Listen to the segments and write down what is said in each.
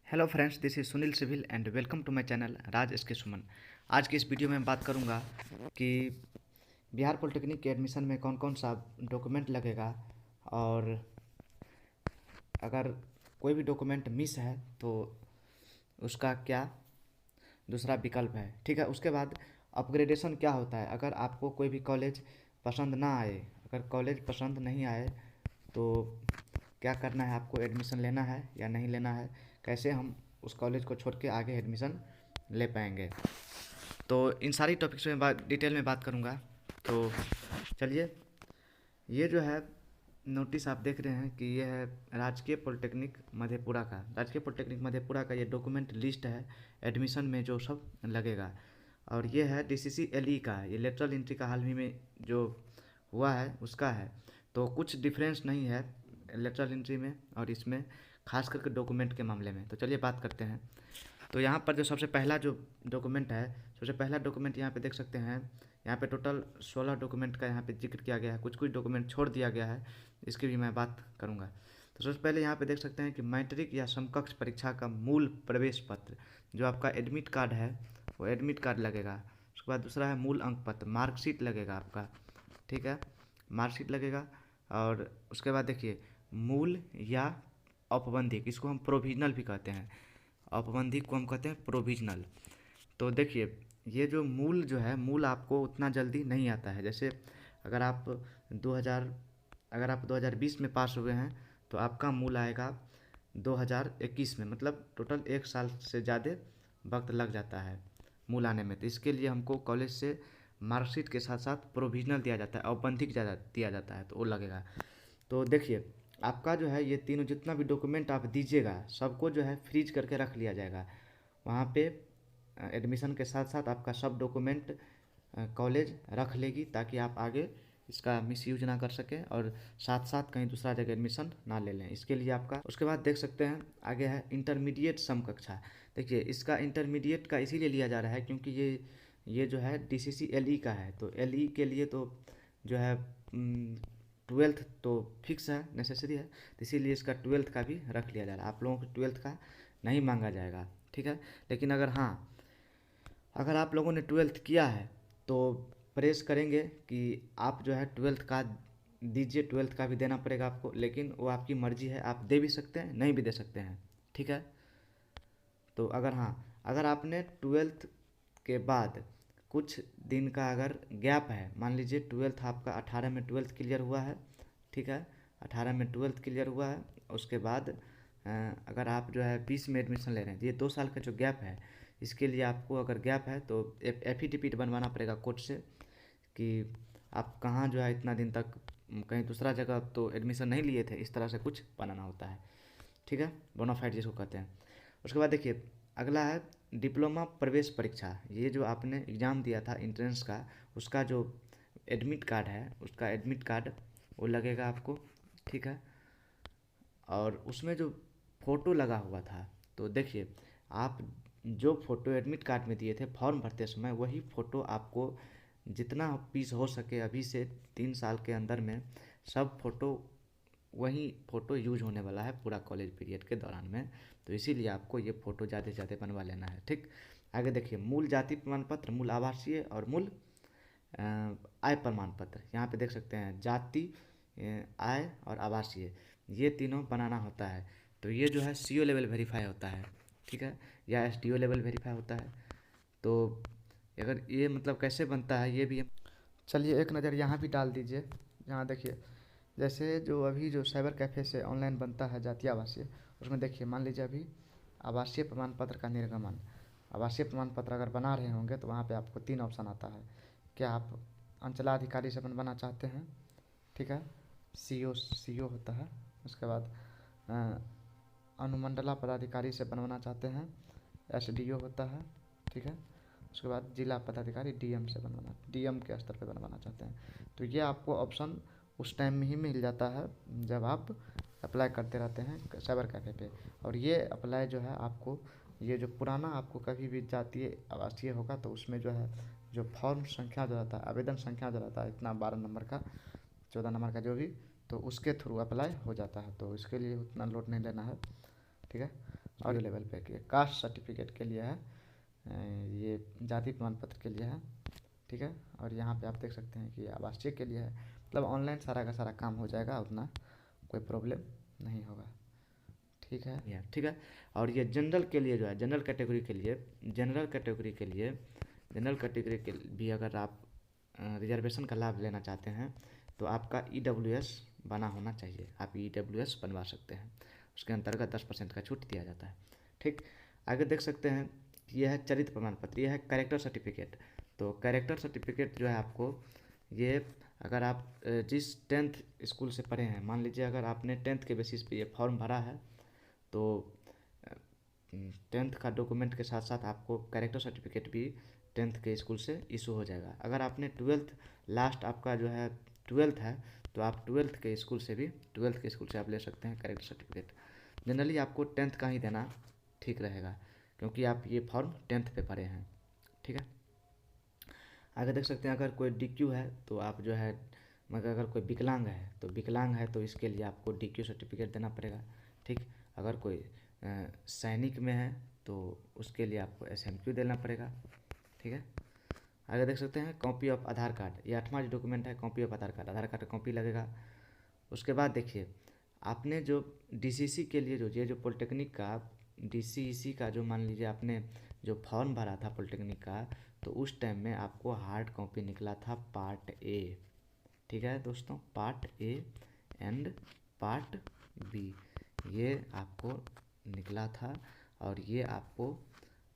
Hello friends, this is Sunil civil and welcome to my channel Raj S K Suman. आज की इस video में मैं बात करूंगा कि बिहार पॉलिटेक्निक के एडमिशन में कौन कौन सा डॉक्यूमेंट लगेगा और अगर कोई भी डॉक्यूमेंट मिस है तो उसका क्या दूसरा विकल्प है। ठीक है, उसके बाद अपग्रेडेशन क्या होता है अगर आपको कोई भी कॉलेज पसंद ना आए। अगर कॉलेज पसंद नहीं आए तो क्या करना है, आपको एडमिशन लेना है या नहीं लेना है, कैसे हम उस कॉलेज को छोड़ के आगे एडमिशन ले पाएंगे। तो इन सारी टॉपिक्स में डिटेल में बात करूँगा। तो चलिए, ये जो है नोटिस आप देख रहे हैं कि ये है राजकीय पॉलिटेक्निक मधेपुरा का। राजकीय पॉलिटेक्निक मधेपुरा का ये डॉक्यूमेंट लिस्ट है एडमिशन में जो सब लगेगा। और ये है डीसीसी एलई का, ये लेटरल एंट्री का हाल ही में जो हुआ है उसका है। तो कुछ डिफरेंस नहीं है लेटरल एंट्री में और इसमें, खास करके डॉक्यूमेंट के मामले में। तो चलिए बात करते हैं। तो यहाँ पर जो सबसे पहला जो डॉक्यूमेंट है, सबसे पहला डॉक्यूमेंट यहाँ पे देख सकते हैं। यहाँ पे टोटल 16 डॉक्यूमेंट का यहाँ पे जिक्र किया गया है, कुछ कुछ डॉक्यूमेंट छोड़ दिया गया है, इसकी भी मैं बात करूँगा। तो सबसे पहले यहाँ पे देख सकते हैं कि मैट्रिक या समकक्ष परीक्षा का मूल प्रवेश पत्र, जो आपका एडमिट कार्ड है वो एडमिट कार्ड लगेगा। उसके बाद दूसरा है मूल अंक पत्र, मार्कशीट लगेगा आपका। ठीक है, मार्कशीट लगेगा। और उसके बाद देखिए मूल या औपबंधिक, इसको हम प्रोविजनल भी कहते हैं, औपबंधिक को हम कहते हैं प्रोविजनल। तो देखिए ये जो मूल जो है, मूल आपको उतना जल्दी नहीं आता है। जैसे अगर आप 2000 अगर आप 2020 में पास हुए हैं तो आपका मूल आएगा 2021 में, मतलब टोटल 1 साल से ज़्यादा वक्त लग जाता है मूल आने में। तो इसके लिए हमको कॉलेज से मार्कशीट के साथ साथ प्रोविजनल दिया जाता है, औपबंधिक दिया जाता है, तो वो लगेगा। तो देखिए आपका जो है ये तीनों जितना भी डॉक्यूमेंट आप दीजिएगा सबको जो है फ्रीज करके रख लिया जाएगा वहाँ पे। एडमिशन के साथ साथ आपका सब डॉक्यूमेंट कॉलेज रख लेगी ताकि आप आगे इसका मिसयूज ना कर सकें और साथ साथ कहीं दूसरा जगह एडमिशन ना ले लें। इसके लिए आपका, उसके बाद देख सकते हैं आगे है इंटरमीडिएट समकक्षा। देखिए इसका इंटरमीडिएट का इसीलिए लिया जा रहा है क्योंकि ये जो है डीसीसी एलई का है। तो एलई के लिए तो जो है 12th तो फिक्स है, नेसेसरी है, तो इसीलिए इसका 12th का भी रख लिया जा रहा है। आप लोगों को 12th का नहीं मांगा जाएगा। ठीक है, लेकिन अगर हाँ, अगर आप लोगों ने 12th किया है तो प्रेस करेंगे कि आप जो है 12th का दीजिए, 12th का भी देना पड़ेगा आपको, लेकिन वो आपकी मर्जी है, आप दे भी सकते हैं नहीं भी दे सकते हैं। ठीक है, तो अगर हाँ, अगर आपने 12th के बाद कुछ दिन का अगर गैप है, मान लीजिए 12th आपका 18 में 12th क्लियर हुआ है। ठीक है, 18 में 12th क्लियर हुआ है, उसके बाद अगर आप जो है 20 में एडमिशन ले रहे हैं, ये 2 साल का जो गैप है, इसके लिए आपको अगर गैप है तो एफिडेविट बनवाना पड़ेगा कोर्ट से कि आप कहाँ जो है इतना दिन तक कहीं दूसरा जगह तो एडमिशन नहीं लिए थे, इस तरह से कुछ बनाना होता है। ठीक है, बोनाफाइड जिसको कहते हैं। उसके बाद देखिए अगला है डिप्लोमा प्रवेश परीक्षा। ये जो आपने एग्ज़ाम दिया था इंट्रेंस का, उसका जो एडमिट कार्ड है, उसका एडमिट कार्ड वो लगेगा आपको। ठीक है, और उसमें जो फ़ोटो लगा हुआ था, तो देखिए आप जो फ़ोटो एडमिट कार्ड में दिए थे फॉर्म भरते समय, वही फ़ोटो आपको जितना पीस हो सके अभी से 3 साल के अंदर में सब फ़ोटो, वही फ़ोटो यूज होने वाला है पूरा कॉलेज पीरियड के दौरान में। तो इसीलिए आपको ये फ़ोटो ज़्यादा से ज़्यादा बनवा लेना है। ठीक, आगे देखिए मूल जाति प्रमाण पत्र, मूल आवासीय और मूल आय प्रमाण पत्र। यहाँ पे देख सकते हैं जाति, आय और आवासीय, ये तीनों बनाना होता है। तो ये जो है सीओ लेवल वेरीफाई होता है। ठीक है, या एसडीओ लेवल वेरीफाई होता है। तो अगर ये मतलब कैसे बनता है ये भी, चलिए एक नज़र यहाँ भी डाल दीजिए। यहाँ देखिए जैसे जो अभी जो साइबर कैफ़े से ऑनलाइन बनता है जातीय आवासीय, उसमें देखिए मान लीजिए अभी आवासीय प्रमाण पत्र का निर्गमन, आवासीय प्रमाण पत्र अगर बना रहे होंगे तो वहाँ पे आपको 3 ऑप्शन आता है। क्या आप अंचलाधिकारी से बनवाना चाहते हैं? ठीक है, सीओ होता है। उसके बाद अनुमंडला पदाधिकारी से बनवाना चाहते हैं, एसडीओ होता है। ठीक है, उसके बाद जिला पदाधिकारी डीएम से बनवाना, डीएम के स्तर पे बनवाना चाहते हैं। तो ये आपको ऑप्शन उस टाइम में ही मिल जाता है जब आप अप्लाई करते रहते हैं साइबर कैफ़े पे। और ये अप्लाई जो है आपको, ये जो पुराना आपको कभी भी जातीय आवासीय होगा तो उसमें जो है जो फॉर्म संख्या जो रहता है, आवेदन संख्या जो रहता है इतना 12 नंबर का, 14 नंबर का जो भी, तो उसके थ्रू अप्लाई हो जाता है। तो इसके लिए उतना लोड नहीं लेना है। ठीक है, और लेवल पे किए। कास्ट सर्टिफिकेट के लिए है, ये जाति प्रमाण पत्र के लिए है, ठीक है। और यहाँ पे आप देख सकते हैं कि आवासीय के लिए है। मतलब ऑनलाइन सारा का सारा काम हो जाएगा, उतना कोई प्रॉब्लम नहीं होगा, ठीक है यार, ठीक है। और ये जनरल के लिए जो है, जनरल कैटेगरी के लिए, जनरल कैटेगरी के लिए, जनरल कैटेगरी के भी अगर आप रिजर्वेशन का लाभ लेना चाहते हैं तो आपका EWS बना होना चाहिए। आप EWS बनवा सकते हैं, उसके अंतर्गत 10% का छूट दिया जाता है, ठीक। आगे देख सकते हैं, यह है चरित्र प्रमाण पत्र, यह है कैरेक्टर सर्टिफिकेट। तो कैरेक्टर सर्टिफिकेट जो है आपको, ये अगर आप जिस 10th स्कूल से पढ़े हैं, मान लीजिए अगर आपने 10th के बेसिस पे ये फॉर्म भरा है तो 10th का डॉक्यूमेंट के साथ साथ आपको कैरेक्टर सर्टिफिकेट भी 10th के स्कूल से इशू हो जाएगा। अगर आपने 12th लास्ट आपका जो है 12th है तो आप 12th के स्कूल से भी, 12th के स्कूल से आप ले सकते हैं कैरेक्टर सर्टिफिकेट। जनरली आपको 10th का ही देना ठीक रहेगा, क्योंकि आप ये फॉर्म 10th पे भरे हैं, ठीक है। आगे देख सकते हैं, अगर कोई DQ है तो आप जो है, मगर अगर कोई विकलांग है तो विकलांग है तो इसके लिए आपको DQ सर्टिफिकेट देना पड़ेगा, ठीक। अगर कोई सैनिक में है तो उसके लिए आपको SMQ देना पड़ेगा, ठीक है। आगे देख सकते हैं, कॉपी ऑफ आधार कार्ड, ये 8वां जो डॉक्यूमेंट है, copy of Aadhaar card, Aadhaar card का कॉपी लगेगा। उसके बाद देखिए, आपने जो DCC के लिए जो, ये जो पॉलिटेक्निक का DCEC का जो, मान लीजिए आपने जो फॉर्म भरा था पॉलिटेक्निक का, तो उस टाइम में आपको हार्ड कॉपी निकला था पार्ट A, ठीक है दोस्तों, part A and part B, ये आपको निकला था और ये आपको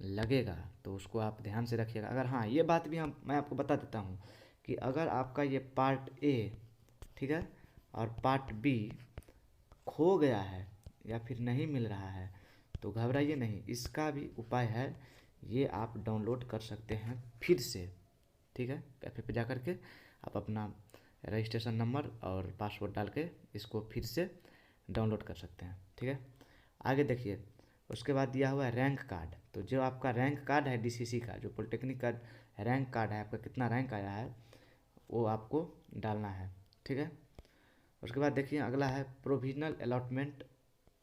लगेगा, तो उसको आप ध्यान से रखिएगा। अगर हाँ, ये बात भी मैं आपको बता देता हूँ कि अगर आपका ये पार्ट A, ठीक है, और पार्ट B खो गया है या फिर नहीं मिल रहा है तो घबराइए नहीं, इसका भी उपाय है, ये आप डाउनलोड कर सकते हैं फिर से, ठीक है। कैफे पे जा कर के आप अपना रजिस्ट्रेशन नंबर और पासवर्ड डाल के इसको फिर से डाउनलोड कर सकते हैं, ठीक है। आगे देखिए, उसके बाद दिया हुआ है रैंक कार्ड। तो जो आपका रैंक कार्ड है DCC का, जो पॉलिटेक्निक का रैंक कार्ड है, आपका कितना रैंक आया है वो आपको डालना है, ठीक है। उसके बाद देखिए, अगला है provisional allotment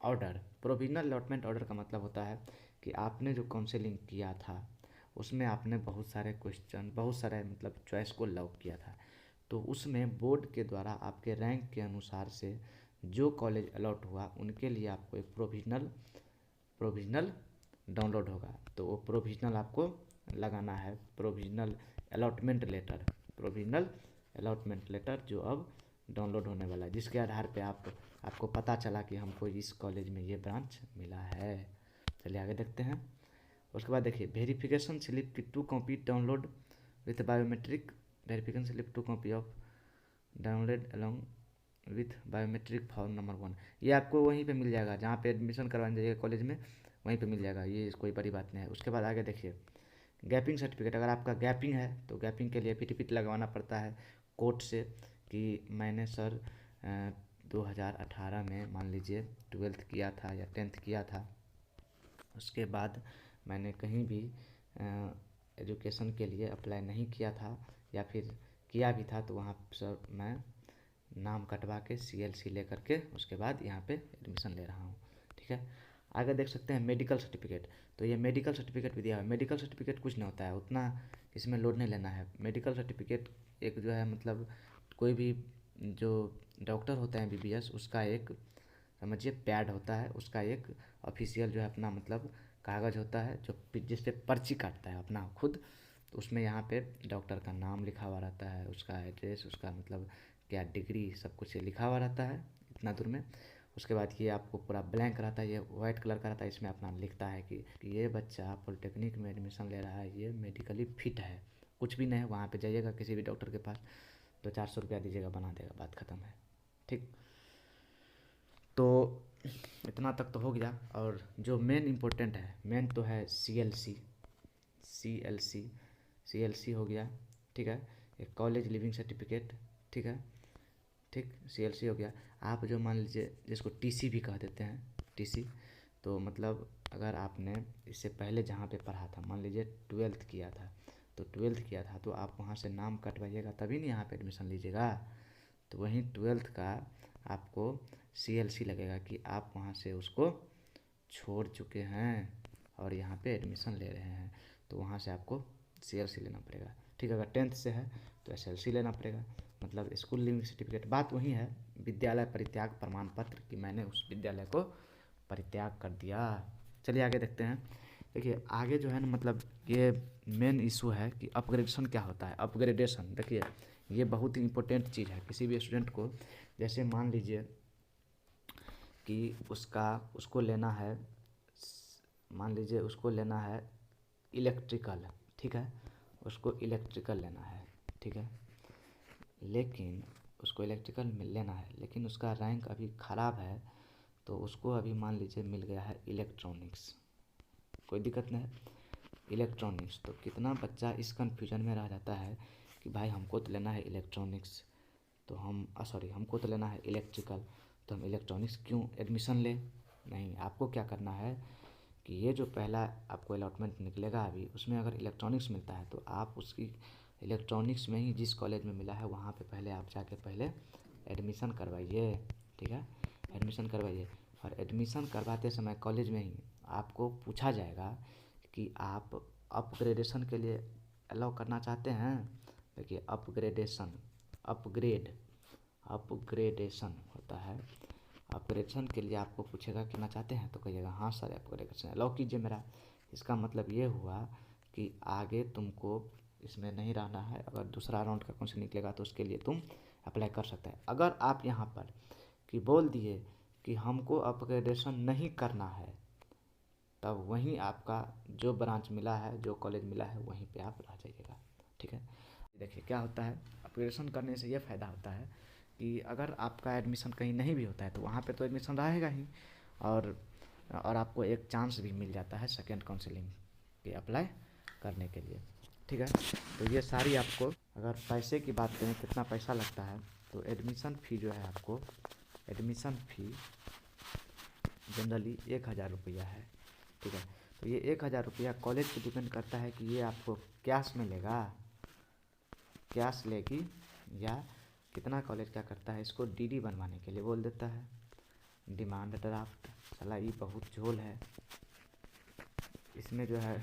order. Provisional allotment order का मतलब होता है कि आपने जो काउंसलिंग किया था उसमें आपने बहुत सारे क्वेश्चन, बहुत सारे मतलब चॉइस को लॉक किया था, तो उसमें बोर्ड के द्वारा आपके रैंक के अनुसार से जो कॉलेज अलॉट हुआ उनके लिए आपको एक प्रोविजनल डाउनलोड होगा। तो वो प्रोविजनल आपको लगाना है, provisional allotment letter, provisional allotment letter जो अब डाउनलोड होने वाला है, जिसके आधार पे आपको पता चला कि हमको इस कॉलेज में ये ब्रांच मिला है। चलिए आगे देखते हैं। उसके बाद देखिए, वेरिफिकेशन स्लिप की 2 copy download with biometric, verification slip 2 copy of download along with biometric form number 1, ये आपको वहीं पे मिल जाएगा जहाँ पे एडमिशन करवाने जाइएगा कॉलेज में, वहीं पे मिल जाएगा, ये कोई बड़ी बात नहीं है। उसके बाद आगे देखिए, गैपिंग सर्टिफिकेट, अगर आपका गैपिंग है तो गैपिंग के लिए एफिडेविट लगवाना पड़ता है कोर्ट से कि मैंने सर 2018 में मान लीजिए 12th किया था या 10th किया था, उसके बाद मैंने कहीं भी एजुकेशन के लिए अप्लाई नहीं किया था, या फिर किया भी था तो वहाँ सर मैं नाम कटवा के CLC ले करके उसके बाद यहाँ पे एडमिशन ले रहा हूँ, ठीक है। आगे देख सकते हैं मेडिकल सर्टिफिकेट। तो ये मेडिकल सर्टिफिकेट भी दिया है। मेडिकल सर्टिफिकेट कुछ नहीं होता है, उतना इसमें लोड नहीं लेना है। मेडिकल सर्टिफिकेट एक जो है, मतलब कोई भी जो डॉक्टर होता है MBBS, उसका एक समझिए पैड होता है, उसका एक ऑफिशियल जो है अपना मतलब कागज़ होता है जो जिस पे पर्ची काटता है अपना खुद, तो उसमें यहाँ पे डॉक्टर का नाम लिखा हुआ रहता है, उसका एड्रेस, उसका मतलब क्या डिग्री, सब कुछ लिखा हुआ रहता है इतना दूर में। उसके बाद ये आपको पूरा ब्लैंक रहता है, ये वाइट कलर का रहता है, इसमें अपना लिखता है कि ये बच्चा पॉलिटेक्निक में एडमिशन ले रहा है, ये मेडिकली फिट है। कुछ भी नहीं है, वहाँ पे जाइएगा किसी भी डॉक्टर के पास तो 400 रुपया दीजिएगा, बना देगा, बात ख़त्म है, ठीक। तो इतना तक तो हो गया। और जो मेन इम्पोर्टेंट है, मेन तो है CLC हो गया, ठीक है। एक कॉलेज लिविंग सर्टिफिकेट, ठीक है, ठीक, CLC हो गया। आप जो मान लीजिए जिसको TC भी कह देते हैं, TC, तो मतलब अगर आपने इससे पहले जहाँ पे पढ़ा था, मान लीजिए 12th किया था, तो 12th किया था तो आप वहाँ से नाम कटवाइएगा तभी नहीं यहाँ पे एडमिशन लीजिएगा, तो वहीं 12th का आपको CLC लगेगा कि आप वहाँ से उसको छोड़ चुके हैं और यहाँ पे एडमिशन ले रहे हैं, तो वहाँ से आपको CLC लेना पड़ेगा। ठीक है, अगर 10th से है तो SLC लेना पड़ेगा, मतलब स्कूल लिविंग सर्टिफिकेट। बात वही है, विद्यालय परित्याग प्रमाण पत्र, कि मैंने उस विद्यालय को परित्याग कर दिया। चलिए आगे देखते हैं। देखिए आगे जो है ना, मतलब ये मेन इशू है कि अपग्रेडेशन क्या होता है। अपग्रेडेशन देखिए ये बहुत ही इम्पोर्टेंट चीज़ है किसी भी स्टूडेंट को। जैसे मान लीजिए कि उसको लेना है, मान लीजिए उसको लेना है इलेक्ट्रिकल, ठीक है, उसको इलेक्ट्रिकल लेना है, ठीक है, लेकिन उसको इलेक्ट्रिकल में लेना है, लेकिन उसका रैंक अभी ख़राब है, तो उसको अभी मान लीजिए मिल गया है इलेक्ट्रॉनिक्स, कोई दिक्कत नहीं है, इलेक्ट्रॉनिक्स। तो कितना बच्चा इस कन्फ्यूजन में रह जाता है कि भाई हमको तो लेना है इलेक्ट्रॉनिक्स, तो हमको तो लेना है इलेक्ट्रिकल, तो हम इलेक्ट्रॉनिक्स क्यों एडमिशन लें। नहीं, आपको क्या करना है कि ये जो पहला आपको अलॉटमेंट निकलेगा अभी, उसमें अगर इलेक्ट्रॉनिक्स मिलता है तो आप उसकी इलेक्ट्रॉनिक्स में ही जिस कॉलेज में मिला है वहाँ पे पहले आप जाके पहले एडमिशन करवाइए। ठीक है, एडमिशन करवाइए, और एडमिशन करवाते समय कॉलेज में ही आपको पूछा जाएगा कि आप अपग्रेडेशन के लिए अलाउ करना चाहते हैं। देखिए अपग्रेडेशन होता है। अपग्रेडेशन के लिए आपको पूछेगा करना चाहते हैं, तो कहिएगा हाँ सर अपग्रेडेशन अलाउ कीजिए मेरा। इसका मतलब ये हुआ कि आगे तुमको इसमें नहीं रहना है, अगर दूसरा राउंड का कौन निकलेगा तो उसके लिए तुम अप्लाई कर सकते हैं। अगर आप यहाँ पर कि बोल दिए कि हमको अपग्रेडेशन नहीं करना है, तब वहीं आपका जो ब्रांच मिला है, जो कॉलेज मिला है, वहीं पे आप रह जाइएगा। ठीक है, देखिए क्या होता है, अपग्रेडेशन करने से ये फ़ायदा होता है कि अगर आपका एडमिशन कहीं नहीं भी होता है तो वहाँ पे तो एडमिशन रहेगा ही, और आपको एक चांस भी मिल जाता है सेकेंड काउंसलिंग के अप्लाई करने के लिए। ठीक है, तो ये सारी आपको, अगर पैसे की बात करें कितना पैसा लगता है, तो एडमिशन फ़ी जो है आपको, एडमिशन फ़ी जनरली 1000 रुपया है। ठीक है, तो ये 1000 रुपया कॉलेज पे डिपेंड करता है कि ये आपको कैश में लेगा, कैश लेगी, या कितना कॉलेज क्या करता है, इसको DD बनवाने के लिए बोल देता है, डिमांड ड्राफ्ट। साला ये बहुत झोल है, इसमें जो है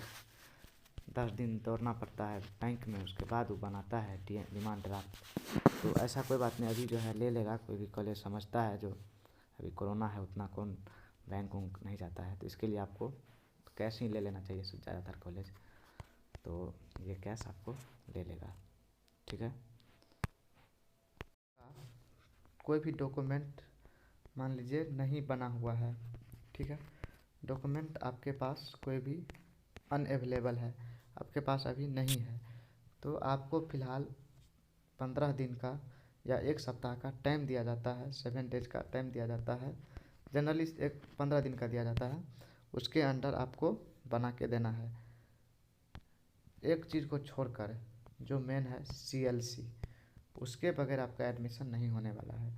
10 दिन दौड़ना पड़ता है बैंक में, उसके बाद वो बनाता है डिमांड ड्राफ्ट। तो ऐसा कोई बात नहीं, अभी जो है ले लेगा कोई भी कॉलेज, समझता है जो अभी कोरोना है उतना कौन बैंक उंक नहीं जाता है, तो इसके लिए आपको कैश ही ले लेना चाहिए ज़्यादातर कॉलेज, तो ये कैश आपको ले लेगा। ठीक है, कोई भी डॉक्यूमेंट मान लीजिए नहीं बना हुआ है, ठीक है, डॉक्यूमेंट आपके पास कोई भी अनअवेलेबल है, आपके पास अभी नहीं है, तो आपको फ़िलहाल 15 दिन का या 1 सप्ताह का टाइम दिया जाता है, 7 डेज का टाइम दिया जाता है, जनरली 15 दिन का दिया जाता है। उसके अंडर आपको बना के देना है। एक चीज़ को छोड़कर जो मेन है CLC, उसके बगैर आपका एडमिशन नहीं होने वाला है।